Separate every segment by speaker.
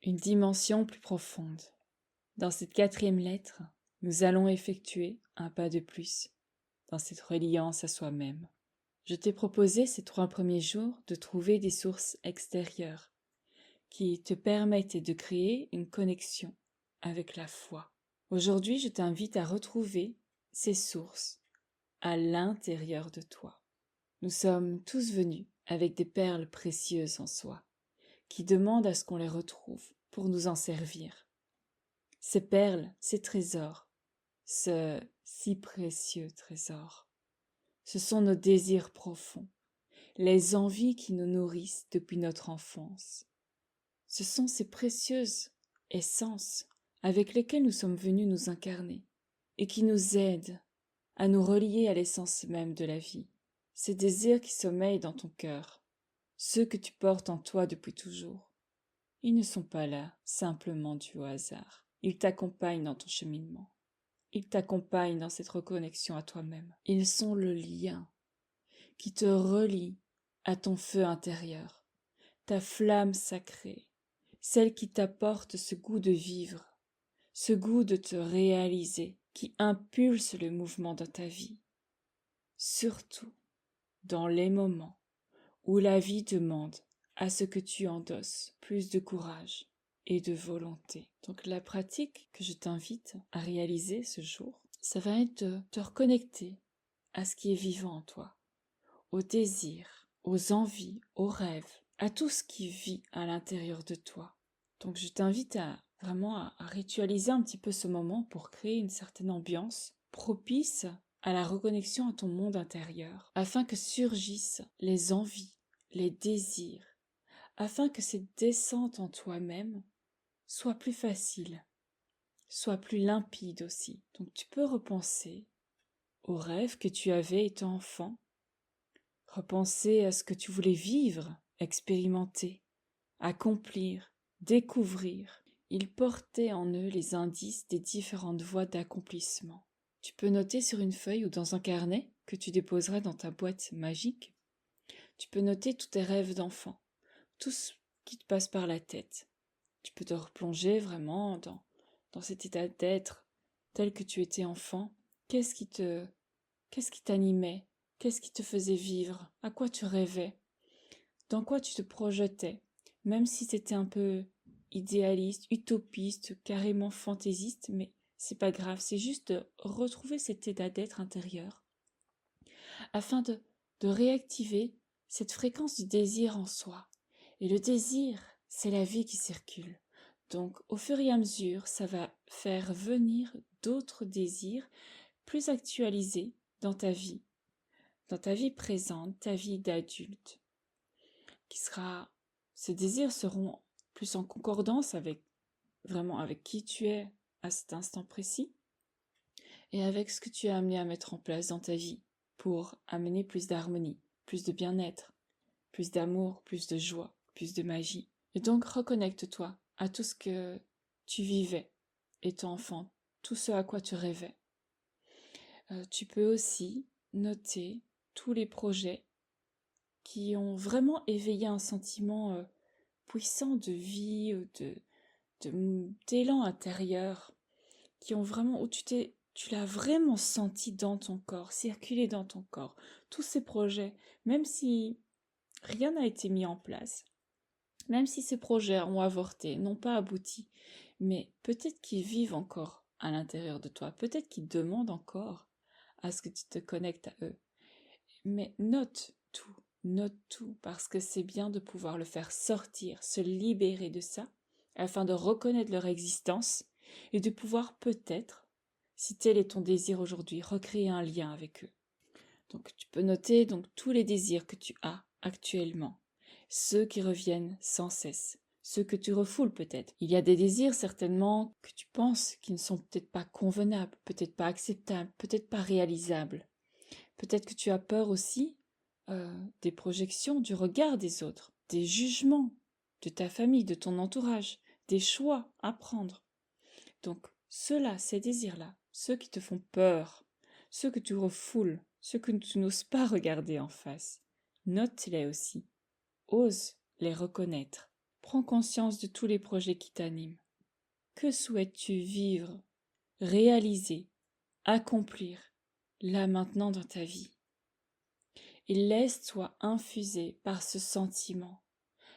Speaker 1: une dimension plus profonde. Dans cette 4e lettre, nous allons effectuer un pas de plus dans cette reliance à soi-même. Je t'ai proposé ces 3 premiers jours de trouver des sources extérieures qui te permettent de créer une connexion avec la foi. Aujourd'hui, je t'invite à retrouver ces sources à l'intérieur de toi. Nous sommes tous venus avec des perles précieuses en soi, qui demandent à ce qu'on les retrouve pour nous en servir. Ces perles, ces trésors, ce si précieux trésor, ce sont nos désirs profonds, les envies qui nous nourrissent depuis notre enfance. Ce sont ces précieuses essences avec lesquelles nous sommes venus nous incarner et qui nous aident à nous relier à l'essence même de la vie. Ces désirs qui sommeillent dans ton cœur, ceux que tu portes en toi depuis toujours, ils ne sont pas là simplement dus au hasard. Ils t'accompagnent dans ton cheminement. Ils t'accompagnent dans cette reconnexion à toi-même. Ils sont le lien qui te relie à ton feu intérieur, ta flamme sacrée, celle qui t'apporte ce goût de vivre, ce goût de te réaliser, qui impulse le mouvement dans ta vie. Surtout dans les moments où la vie demande à ce que tu endosses plus de courage et de volonté. Donc la pratique que je t'invite à réaliser ce jour, ça va être de te reconnecter à ce qui est vivant en toi, aux désirs, aux envies, aux rêves, à tout ce qui vit à l'intérieur de toi. Donc je t'invite à vraiment à ritualiser un petit peu ce moment pour créer une certaine ambiance propice à la reconnexion à ton monde intérieur, afin que surgissent les envies, les désirs, afin que cette descente en toi-même soit plus facile, soit plus limpide aussi. Donc tu peux repenser aux rêves que tu avais étant enfant, repenser à ce que tu voulais vivre, expérimenter, accomplir, découvrir. Ils portaient en eux les indices des différentes voies d'accomplissement. Tu peux noter sur une feuille ou dans un carnet que tu déposeras dans ta boîte magique. Tu peux noter tous tes rêves d'enfant, tout ce qui te passe par la tête. Tu peux te replonger vraiment dans cet état d'être tel que tu étais enfant. Qu'est-ce qui t'animait? Qu'est-ce qui te faisait vivre? À quoi tu rêvais? Dans quoi tu te projetais? Même si c'était un peu idéaliste, utopiste, carrément fantaisiste, mais c'est pas grave, c'est juste de retrouver cet état d'être intérieur afin de réactiver cette fréquence du désir en soi. Et le désir, c'est la vie qui circule. Donc au fur et à mesure, ça va faire venir d'autres désirs plus actualisés dans ta vie présente, ta vie d'adulte, ces désirs seront plus en concordance avec vraiment avec qui tu es à cet instant précis et avec ce que tu as amené à mettre en place dans ta vie pour amener plus d'harmonie, plus de bien-être, plus d'amour, plus de joie, plus de magie. Et donc reconnecte-toi à tout ce que tu vivais étant enfant, tout ce à quoi tu rêvais. Tu peux aussi noter tous les projets qui ont vraiment éveillé un sentiment puissant de vie, d'élan intérieur, qui ont vraiment, où tu l'as vraiment senti dans ton corps, circuler dans ton corps. Tous ces projets, même si rien n'a été mis en place, même si ces projets ont avorté, n'ont pas abouti, mais peut-être qu'ils vivent encore à l'intérieur de toi, peut-être qu'ils demandent encore à ce que tu te connectes à eux. Mais note tout, parce que c'est bien de pouvoir le faire sortir, se libérer de ça, afin de reconnaître leur existence et de pouvoir peut-être, si tel est ton désir aujourd'hui, recréer un lien avec eux. Donc tu peux noter donc tous les désirs que tu as actuellement, ceux qui reviennent sans cesse, ceux que tu refoules peut-être. Il y a des désirs certainement que tu penses qui ne sont peut-être pas convenables, peut-être pas acceptables, peut-être pas réalisables. Peut-être que tu as peur aussi des projections, du regard des autres, des jugements de ta famille, de ton entourage, des choix à prendre. Donc, ceux-là, ces désirs-là, ceux qui te font peur, ceux que tu refoules, ceux que tu n'oses pas regarder en face, note-les aussi. Ose les reconnaître. Prends conscience de tous les projets qui t'animent. Que souhaites-tu vivre, réaliser, accomplir, là maintenant dans ta vie? Et laisse-toi infuser par ce sentiment.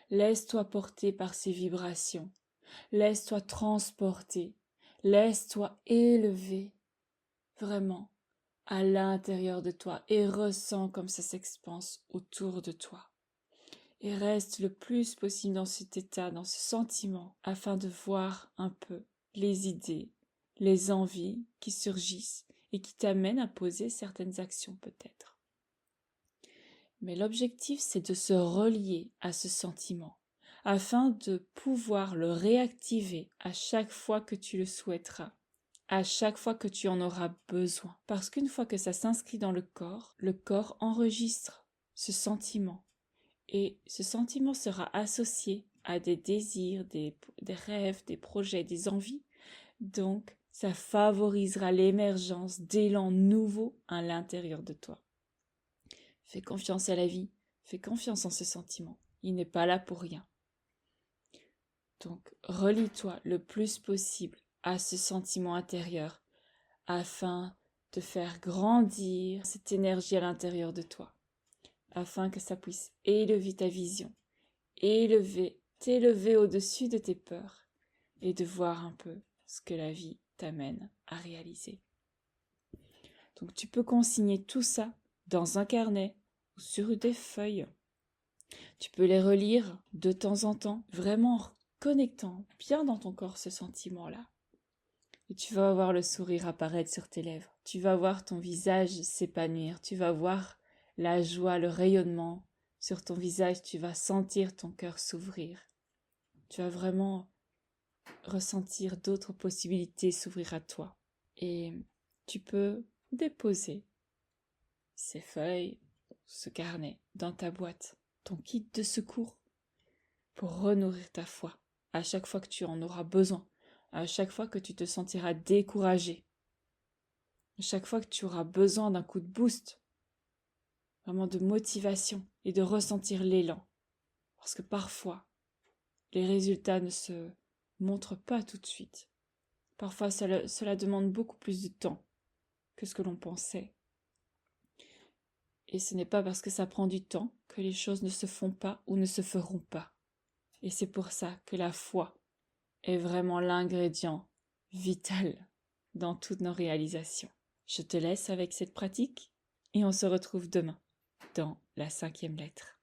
Speaker 1: Laisse-toi porter par ces vibrations. Laisse-toi transporter. Laisse-toi élever. Vraiment, à l'intérieur de toi et ressens comme ça s'expanse autour de toi. Et reste le plus possible dans cet état, dans ce sentiment, afin de voir un peu les idées, les envies qui surgissent et qui t'amènent à poser certaines actions peut-être. Mais l'objectif, c'est de se relier à ce sentiment, afin de pouvoir le réactiver à chaque fois que tu le souhaiteras, à chaque fois que tu en auras besoin. Parce qu'une fois que ça s'inscrit dans le corps enregistre ce sentiment. Et ce sentiment sera associé à des désirs, des rêves, des projets, des envies. Donc, ça favorisera l'émergence d'élans nouveaux à l'intérieur de toi. Fais confiance à la vie, fais confiance en ce sentiment. Il n'est pas là pour rien. Donc, relie-toi le plus possible à ce sentiment intérieur afin de faire grandir cette énergie à l'intérieur de toi, afin que ça puisse élever ta vision, t'élever au-dessus de tes peurs et de voir un peu ce que la vie t'amène à réaliser. Donc tu peux consigner tout ça dans un carnet ou sur des feuilles. Tu peux les relire de temps en temps, vraiment en connectant bien dans ton corps ce sentiment-là. Et tu vas voir le sourire apparaître sur tes lèvres. Tu vas voir ton visage s'épanouir. Tu vas voir la joie, le rayonnement sur ton visage. Tu vas sentir ton cœur s'ouvrir. Tu vas vraiment ressentir d'autres possibilités s'ouvrir à toi. Et tu peux déposer ces feuilles, ce carnet dans ta boîte, ton kit de secours pour renourrir ta foi à chaque fois que tu en auras besoin, à chaque fois que tu te sentiras découragé, à chaque fois que tu auras besoin d'un coup de boost, vraiment de motivation et de ressentir l'élan. Parce que parfois, les résultats ne se montrent pas tout de suite. Parfois, cela demande beaucoup plus de temps que ce que l'on pensait. Et ce n'est pas parce que ça prend du temps que les choses ne se font pas ou ne se feront pas. Et c'est pour ça que la foi est vraiment l'ingrédient vital dans toutes nos réalisations. Je te laisse avec cette pratique et on se retrouve demain dans la 5e lettre.